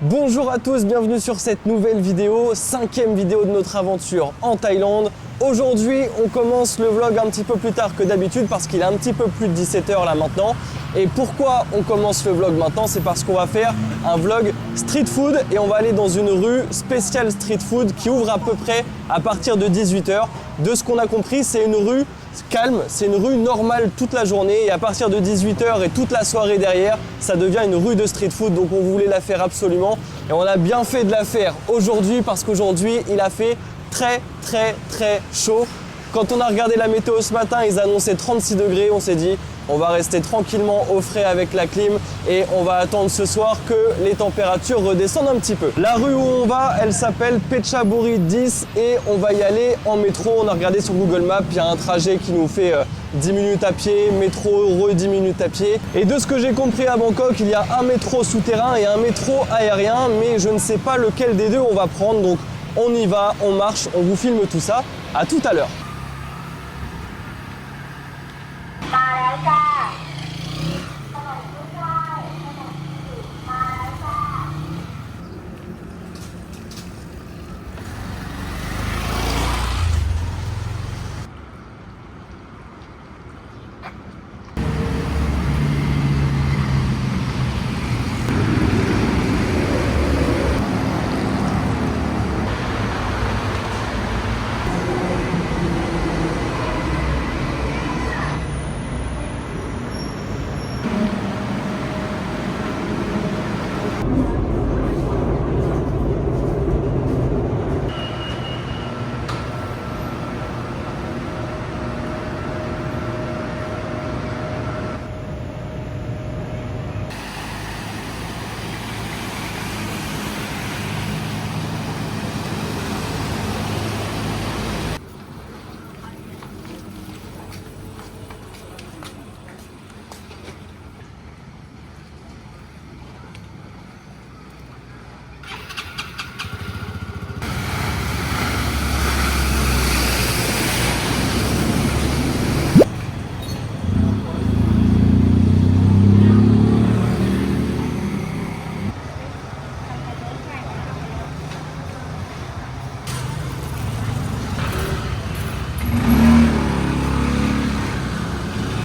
Bonjour à tous, bienvenue sur cette nouvelle vidéo, 5e vidéo de notre aventure en Thaïlande. Aujourd'hui, on commence le vlog un petit peu plus tard que d'habitude parce qu'il est un petit peu plus de 17 h là maintenant. Et pourquoi on commence le vlog maintenant? C'est parce qu'on va faire un vlog street food et on va aller dans une rue spéciale street food qui ouvre à peu près à partir de 18 h. De ce qu'on a compris, c'est une rue calme, c'est une rue normale toute la journée et à partir de 18 h et toute la soirée derrière, ça devient une rue de street food, donc on voulait la faire absolument et on a bien fait de la faire aujourd'hui parce qu'aujourd'hui il a fait très chaud. Quand on a regardé la météo ce matin, ils annonçaient 36 degrés, on s'est dit on va rester tranquillement au frais avec la clim et on va attendre ce soir que les températures redescendent un petit peu. La rue où on va, elle s'appelle Phetchaburi 10 et on va y aller en métro. On a regardé sur Google Maps, il y a un trajet qui nous fait 10 minutes à pied, métro, 10 minutes à pied. Et de ce que j'ai compris à Bangkok, il y a un métro souterrain et un métro aérien, mais je ne sais pas lequel des deux on va prendre. Donc on y va, on marche, on vous filme tout ça. À tout à l'heure.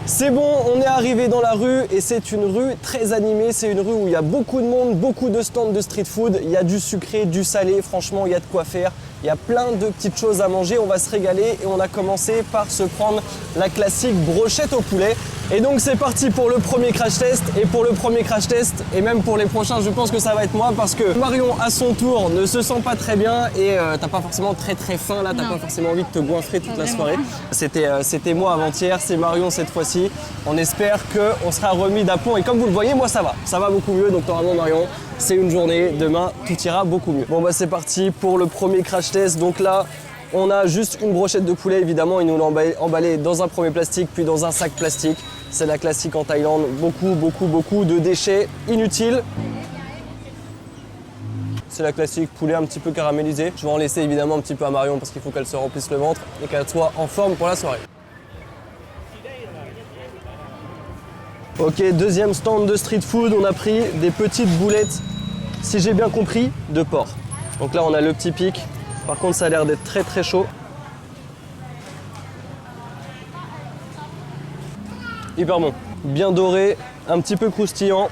C'est bon, on est arrivé dans la rue et c'est une rue très animée, c'est une rue où il y a beaucoup de monde, beaucoup de stands de street food, il y a du sucré, du salé, franchement il y a de quoi faire, il y a plein de petites choses à manger, on va se régaler et on a commencé par se prendre la classique brochette au poulet. Et donc c'est parti pour le premier crash test et pour le premier crash test et même pour les prochains je pense que ça va être moi parce que Marion à son tour ne se sent pas très bien et t'as pas forcément très faim là, t'as pas forcément envie de te goinfrer toute la soirée. C'était moi avant-hier, c'est Marion cette fois-ci. On espère qu'on sera remis d'aplomb et comme vous le voyez moi ça va beaucoup mieux donc normalement Marion c'est une journée, demain tout ira beaucoup mieux. Bon bah c'est parti pour le premier crash test donc là on a juste une brochette de poulet, évidemment, ils nous l'ont emballé dans un premier plastique, puis dans un sac plastique. C'est la classique en Thaïlande, beaucoup de déchets inutiles. C'est la classique poulet un petit peu caramélisé. Je vais en laisser évidemment un petit peu à Marion parce qu'il faut qu'elle se remplisse le ventre et qu'elle soit en forme pour la soirée. Ok, deuxième stand de street food, on a pris des petites boulettes, si j'ai bien compris, de porc. Donc là on a le petit pic. Par contre, ça a l'air d'être très chaud. Hyper bon. Bien doré, un petit peu croustillant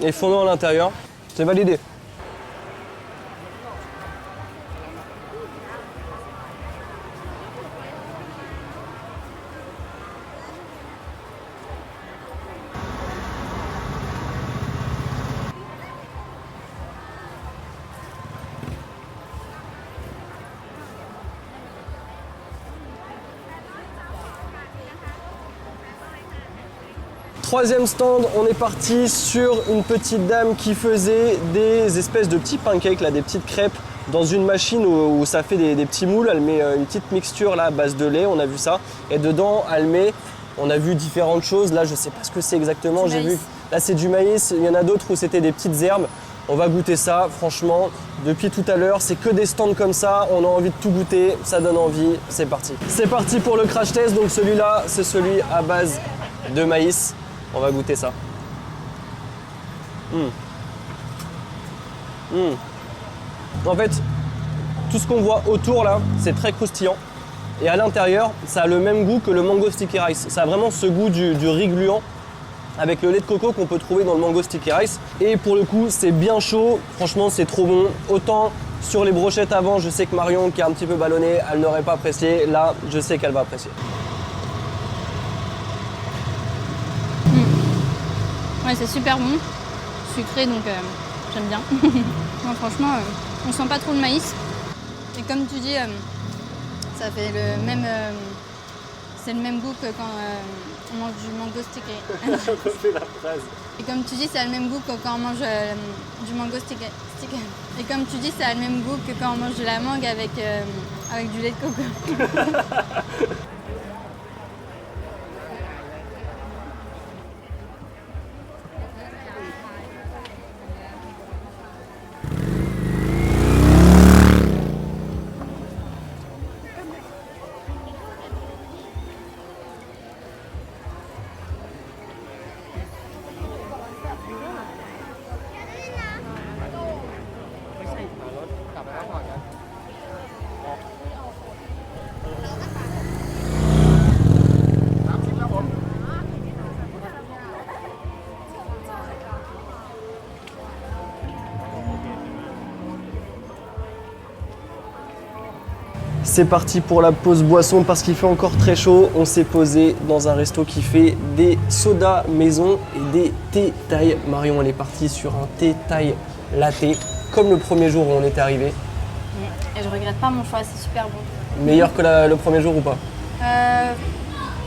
et fondant à l'intérieur. C'est validé. Troisième stand, on est parti sur une petite dame qui faisait des espèces de petits pancakes, là, des petites crêpes dans une machine où ça fait des petits moules. Elle met une petite mixture là, à base de lait, on a vu ça. Et dedans, elle met, on a vu différentes choses. Là, je sais pas ce que c'est exactement. J'ai vu, là, c'est du maïs. Il y en a d'autres où c'était des petites herbes. On va goûter ça, franchement, depuis tout à l'heure, c'est que des stands comme ça, on a envie de tout goûter, ça donne envie, c'est parti. C'est parti pour le crash test, donc celui-là, c'est celui à base de maïs. On va goûter ça. En fait, tout ce qu'on voit autour là, c'est très croustillant. Et à l'intérieur, ça a le même goût que le mango sticky rice. Ça a vraiment ce goût du riz gluant avec le lait de coco qu'on peut trouver dans le mango sticky rice. Et pour le coup, c'est bien chaud. Franchement, c'est trop bon. Autant sur les brochettes avant, je sais que Marion, qui est un petit peu ballonnée, elle n'aurait pas apprécié. Là, je sais qu'elle va apprécier. Ouais, c'est super bon. Sucré, donc j'aime bien. Non, franchement, on sent pas trop le maïs. Et comme tu dis, ça fait le même... c'est le même goût que quand on mange du mango sticky. C'est la phrase. Et comme tu dis, ça a le même goût que quand on mange du mango sticky. Et comme tu dis, ça a le même goût que quand on mange de la mangue avec du lait de coco. C'est parti pour la pause boisson parce qu'il fait encore très chaud. On s'est posé dans un resto qui fait des sodas maison et des thé thaï. Marion, elle est partie sur un thé thaï latte, comme le premier jour où on était arrivé. Et je regrette pas mon choix, c'est super bon. Meilleur que le premier jour ou pas?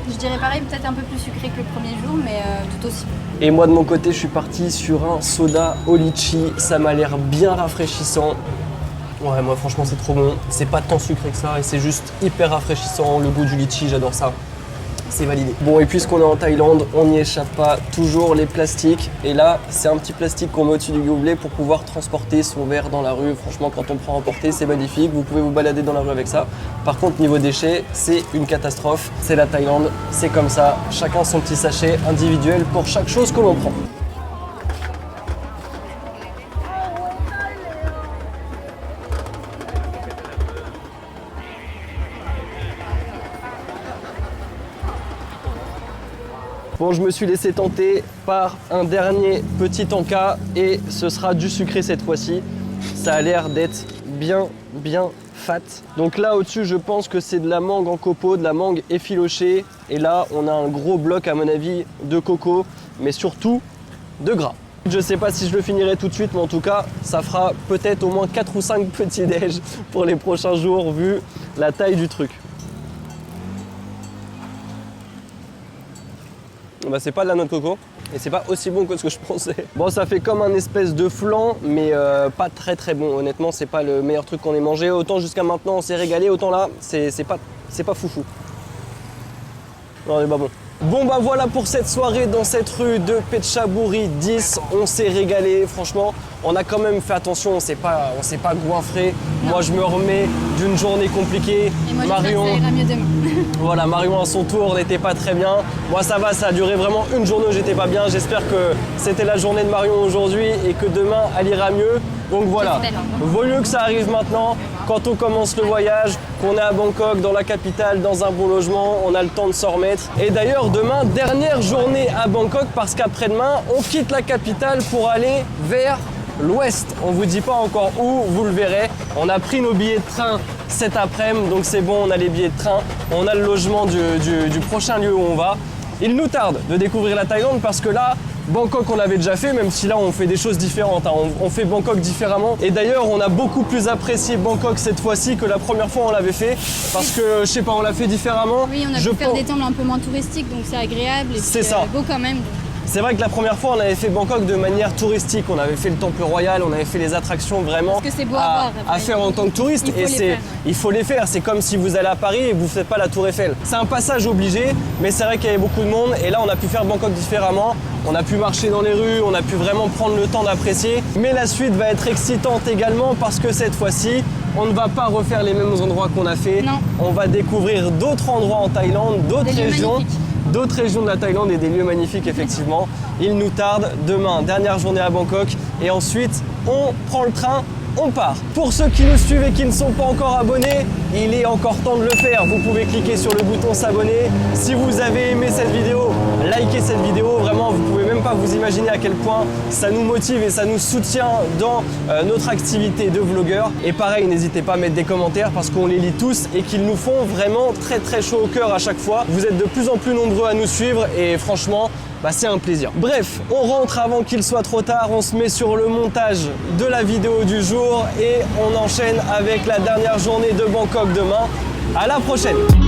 Je dirais pareil, peut-être un peu plus sucré que le premier jour, mais tout aussi bon. Et moi de mon côté, je suis parti sur un soda au litchi. Ça m'a l'air bien rafraîchissant. Ouais, moi franchement c'est trop bon. C'est pas tant sucré que ça et c'est juste hyper rafraîchissant. Le goût du litchi, j'adore ça. C'est validé. Bon, et puisqu'on est en Thaïlande, on n'y échappe pas, toujours les plastiques. Et là, c'est un petit plastique qu'on met au-dessus du gobelet pour pouvoir transporter son verre dans la rue. Franchement, quand on prend à emporter, c'est magnifique. Vous pouvez vous balader dans la rue avec ça. Par contre, niveau déchets, c'est une catastrophe. C'est la Thaïlande, c'est comme ça. Chacun son petit sachet individuel pour chaque chose que l'on prend. Bon, je me suis laissé tenter par un dernier petit encas et ce sera du sucré cette fois-ci. Ça a l'air d'être bien fat. Donc là au-dessus, je pense que c'est de la mangue en copeaux, de la mangue effilochée. Et là, on a un gros bloc à mon avis de coco, mais surtout de gras. Je sais pas si je le finirai tout de suite, mais en tout cas, ça fera peut-être au moins 4 ou 5 petits déj pour les prochains jours vu la taille du truc. Bah, c'est pas de la noix de coco et c'est pas aussi bon que ce que je pensais. Bon, ça fait comme un espèce de flan, mais pas très bon. Honnêtement, c'est pas le meilleur truc qu'on ait mangé. Autant jusqu'à maintenant on s'est régalé, autant là c'est pas foufou. Non, c'est pas bon. Bon bah voilà pour cette soirée dans cette rue de Phetchaburi 10. On s'est régalé, franchement. On a quand même fait attention, on s'est pas goinfré. Non. Moi je me remets d'une journée compliquée. Et moi Marion, ça ira mieux demain. Voilà, Marion à son tour n'était pas très bien. Moi ça va, ça a duré vraiment une journée où j'étais pas bien. J'espère que c'était la journée de Marion aujourd'hui et que demain elle ira mieux. Donc voilà, vaut mieux que ça arrive maintenant. Quand on commence le voyage, qu'on est à Bangkok, dans la capitale, dans un bon logement, on a le temps de s'en remettre. Et d'ailleurs, demain, dernière journée à Bangkok, parce qu'après-demain, on quitte la capitale pour aller vers l'ouest. On vous dit pas encore où, vous le verrez. On a pris nos billets de train cet après-midi, donc c'est bon, on a les billets de train. On a le logement du prochain lieu où on va. Il nous tarde de découvrir la Thaïlande parce que là, Bangkok on l'avait déjà fait, même si là on fait des choses différentes, hein. On fait Bangkok différemment. Et d'ailleurs on a beaucoup plus apprécié Bangkok cette fois-ci que la première fois on l'avait fait. Parce que je sais pas, on l'a fait différemment. Oui, on a pu faire des temples un peu moins touristiques, donc c'est agréable et c'est ça. Beau quand même. C'est vrai que la première fois on avait fait Bangkok de manière touristique, on avait fait le temple royal, on avait fait les attractions vraiment à faire en tant que touriste il faut les faire, c'est comme si vous allez à Paris et vous ne faites pas la tour Eiffel. C'est un passage obligé, mais c'est vrai qu'il y avait beaucoup de monde et là on a pu faire Bangkok différemment, on a pu marcher dans les rues, on a pu vraiment prendre le temps d'apprécier. Mais la suite va être excitante également parce que cette fois-ci, on ne va pas refaire les mêmes endroits qu'on a fait. Non. On va découvrir d'autres endroits en Thaïlande, d'autres régions de la Thaïlande et des lieux magnifiques effectivement. Il nous tarde demain, dernière journée à Bangkok et ensuite on prend le train, on part. Pour ceux qui nous suivent et qui ne sont pas encore abonnés, il est encore temps de le faire. Vous pouvez cliquer sur le bouton s'abonner. Si vous avez aimé cette vidéo, likez cette vidéo. Vraiment, vous pouvez même pas vous imaginer à quel point ça nous motive et ça nous soutient dans notre activité de vlogueur. Et pareil, n'hésitez pas à mettre des commentaires parce qu'on les lit tous et qu'ils nous font vraiment très chaud au cœur à chaque fois. Vous êtes de plus en plus nombreux à nous suivre et franchement, c'est un plaisir. Bref, on rentre avant qu'il soit trop tard, on se met sur le montage de la vidéo du jour et on enchaîne avec la dernière journée de Bangkok demain. À la prochaine!